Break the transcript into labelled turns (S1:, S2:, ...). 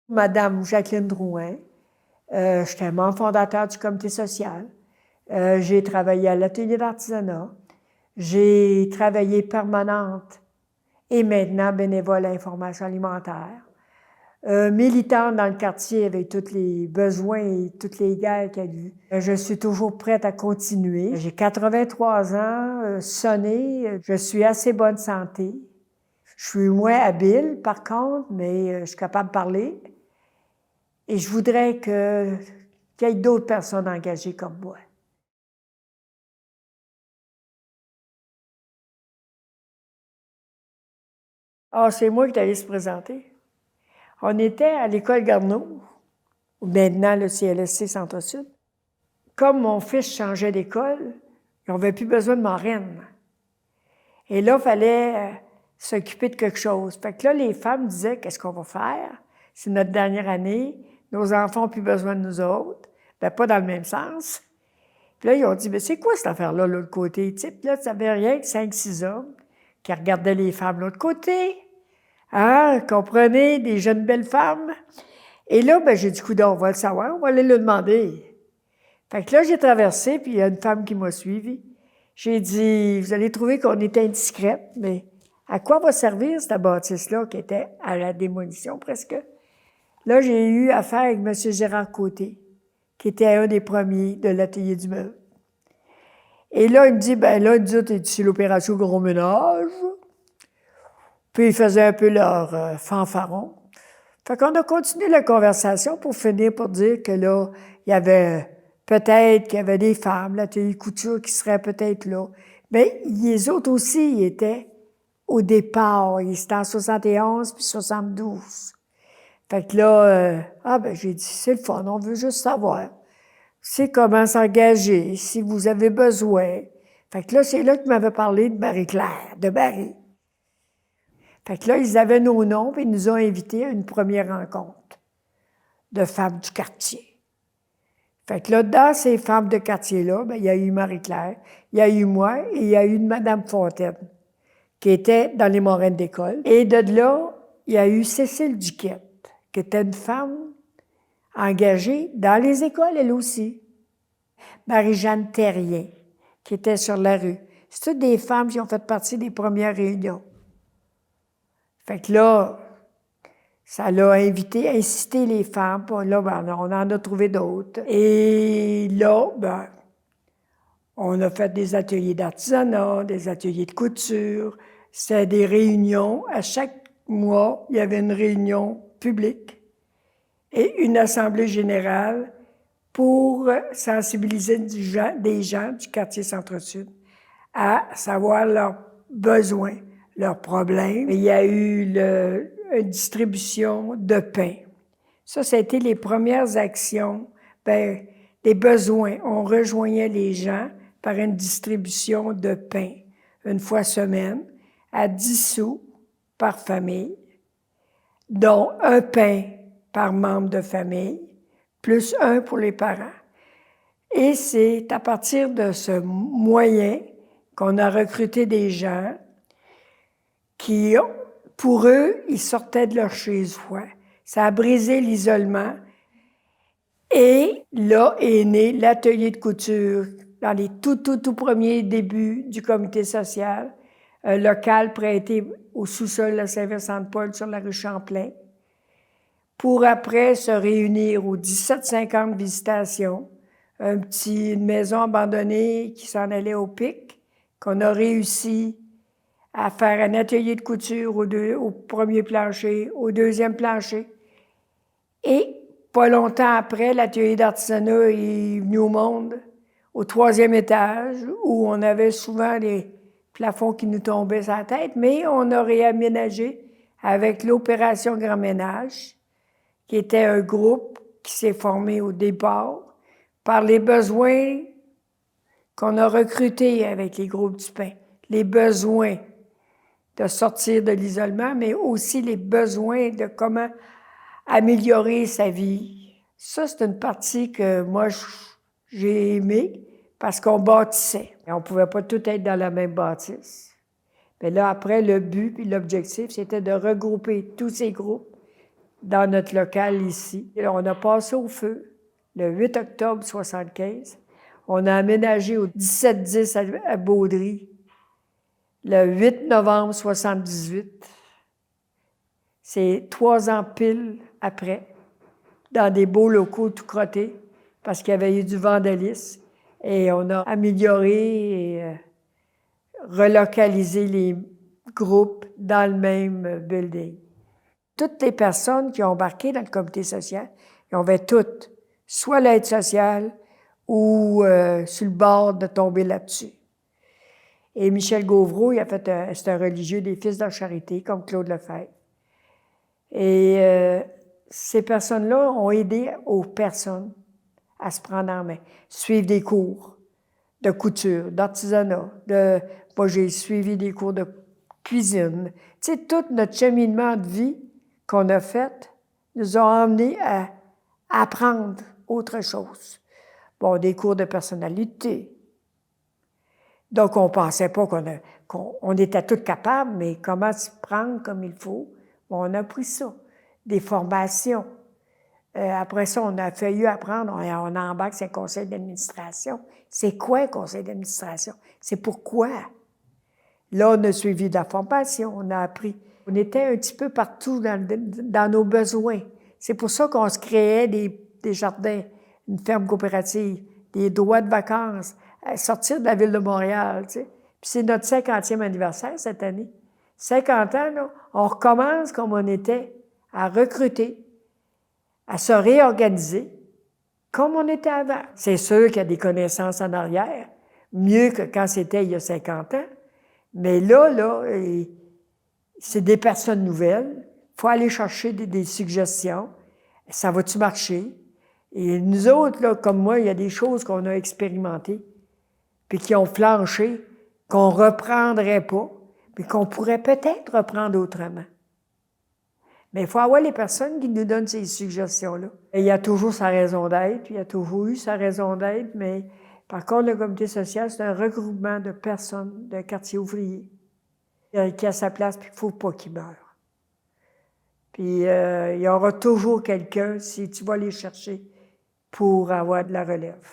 S1: Madame Jacqueline Drouin, j'étais membre fondateur du comité social. J'ai travaillé à l'atelier d'artisanat. J'ai travaillé permanente et maintenant bénévole à Information alimentaire. Militante dans le quartier avec tous les besoins et toutes les guerres qu'il y a eu. Je suis toujours prête à continuer. J'ai 83 ans, sonné. Je suis assez bonne santé. Je suis moins habile, par contre, mais je suis capable de parler. Et je voudrais qu'il y ait d'autres personnes engagées comme moi. Ah, c'est moi qui est allé se présenter. On était à l'école Garneau, maintenant le CLSC Centre-Sud. Comme mon fils changeait d'école, on n'avait plus besoin de marraine. Et là, il fallait s'occuper de quelque chose. Fait que là, les femmes disaient, qu'est-ce qu'on va faire? C'est notre dernière année, nos enfants n'ont plus besoin de nous autres. Ben, pas dans le même sens. Puis là, ils ont dit, mais c'est quoi cette affaire-là, l'autre côté? Tu sais, puis là, ça n'avait rien que 5-6 hommes qui regardaient les femmes de l'autre côté. Hein, comprenez, des jeunes belles femmes. Et là, ben, j'ai dit, coudonc, on va le savoir, on va aller le demander. Fait que là, j'ai traversé, puis il y a une femme qui m'a suivi. J'ai dit, vous allez trouver qu'on était indiscrète, mais à quoi va servir cette bâtisse-là qui était à la démolition presque? Là, j'ai eu affaire avec M. Gérard Côté, qui était un des premiers de l'atelier du meuble. Et là, il me dit, ben là, nous autres, c'est l'opération Gros Ménage. Puis ils faisaient un peu leur fanfaron. Fait qu'on a continué la conversation pour finir pour dire que là, il y avait peut-être qu'il y avait des femmes, l'atelier couture qui serait peut-être là. Mais les autres aussi, ils étaient au départ. Ils étaient en 71 puis 72. Fait que là, j'ai dit, c'est le fun, on veut juste savoir. C'est comment s'engager, si vous avez besoin. Fait que là, c'est là qu'ils m'avaient parlé de Marie-Claire, de Marie. Fait que là, ils avaient nos noms, puis ils nous ont invités à une première rencontre de femmes du quartier. Fait que là, dans ces femmes de quartier-là, ben, il y a eu Marie-Claire, il y a eu moi, et il y a eu Madame Fontaine, qui était dans les moraines d'école. Et de là, il y a eu Cécile Duquette, qui était une femme engagée dans les écoles, elle aussi. Marie-Jeanne Terrien, qui était sur la rue. C'est toutes des femmes qui ont fait partie des premières réunions. Fait que là, ça l'a invité, incité les femmes. Puis là, ben, on en a trouvé d'autres. Et là, ben, on a fait des ateliers d'artisanat, des ateliers de couture. C'était des réunions. À chaque mois, il y avait une réunion publique et une assemblée générale pour sensibiliser des gens du quartier Centre-Sud à savoir leurs besoins, leurs problèmes. Il y a eu une distribution de pain. Ça a été les premières actions, des besoins. On rejoignait les gens par une distribution de pain, une fois semaine, à 10 sous par famille, dont un pain par membre de famille, plus un pour les parents. Et c'est à partir de ce moyen qu'on a recruté des gens qui, pour eux, ils sortaient de leur chez-soi. Ça a brisé l'isolement. Et là est né l'atelier de couture dans les tout premiers débuts du comité social, un local prêté au sous-sol de Saint-Vincent-de-Paul sur la rue Champlain, pour après se réunir aux 1750 Visitations, une maison abandonnée qui s'en allait au pic, qu'on a réussi à faire un atelier de couture au premier plancher, au deuxième plancher. Et pas longtemps après, l'atelier d'artisanat est venu au monde, au 3e étage, où on avait souvent des plafonds qui nous tombaient sur la tête, mais on a réaménagé avec l'opération Grand Ménage, qui était un groupe qui s'est formé au départ par les besoins qu'on a recrutés avec les groupes du pain. Les besoins de sortir de l'isolement, mais aussi les besoins de comment améliorer sa vie. Ça, c'est une partie que moi, j'ai aimée parce qu'on bâtissait. On ne pouvait pas tout être dans la même bâtisse. Mais là, après, le but et l'objectif, c'était de regrouper tous ces groupes dans notre local ici. Et on a passé au feu le 8 octobre 1975. On a aménagé au 1710 à Baudry le 8 novembre 1978. C'est 3 ans pile après, dans des beaux locaux tout crottés, parce qu'il y avait eu du vandalisme. Et on a amélioré et relocalisé les groupes dans le même building. Toutes les personnes qui ont embarqué dans le comité social, ils avaient toutes soit l'aide sociale ou sur le bord de tomber là-dessus. Et Michel Gauvreau, c'est un religieux des Fils de la Charité, comme Claude Lefebvre. Et ces personnes-là ont aidé aux personnes à se prendre en main, suivre des cours de couture, d'artisanat. Moi, j'ai suivi des cours de cuisine. Tu sais, tout notre cheminement de vie qu'on a fait nous a emmenés à apprendre autre chose. Bon, des cours de personnalité. Donc, on ne pensait pas qu'on était tous capables, mais comment se prendre comme il faut. Bon, on a appris ça. Des formations. Après ça, on a failli apprendre, on embarque sur un conseil d'administration. C'est quoi un conseil d'administration? C'est pourquoi? Là, on a suivi de la formation, on a appris. On était un petit peu partout dans nos besoins. C'est pour ça qu'on se créait des jardins, une ferme coopérative, des droits de vacances, sortir de la ville de Montréal, tu sais. Puis c'est notre 50e anniversaire cette année. 50 ans, là, on recommence comme on était, à recruter, à se réorganiser, comme on était avant. C'est sûr qu'il y a des connaissances en arrière, mieux que quand c'était il y a 50 ans. Mais là, c'est des personnes nouvelles. Il faut aller chercher des suggestions. Ça va-tu marcher? Et nous autres, là, comme moi, il y a des choses qu'on a expérimentées, puis qui ont flanché, qu'on ne reprendrait pas, puis qu'on pourrait peut-être reprendre autrement. Mais il faut avoir les personnes qui nous donnent ces suggestions-là. Et il y a toujours sa raison d'être, puis il y a toujours eu sa raison d'être, mais par contre, le comité social, c'est un regroupement de personnes d'un quartier ouvrier qui a sa place, puis il ne faut pas qu'il meure. Puis il y aura toujours quelqu'un, si tu vas les chercher, pour avoir de la relève.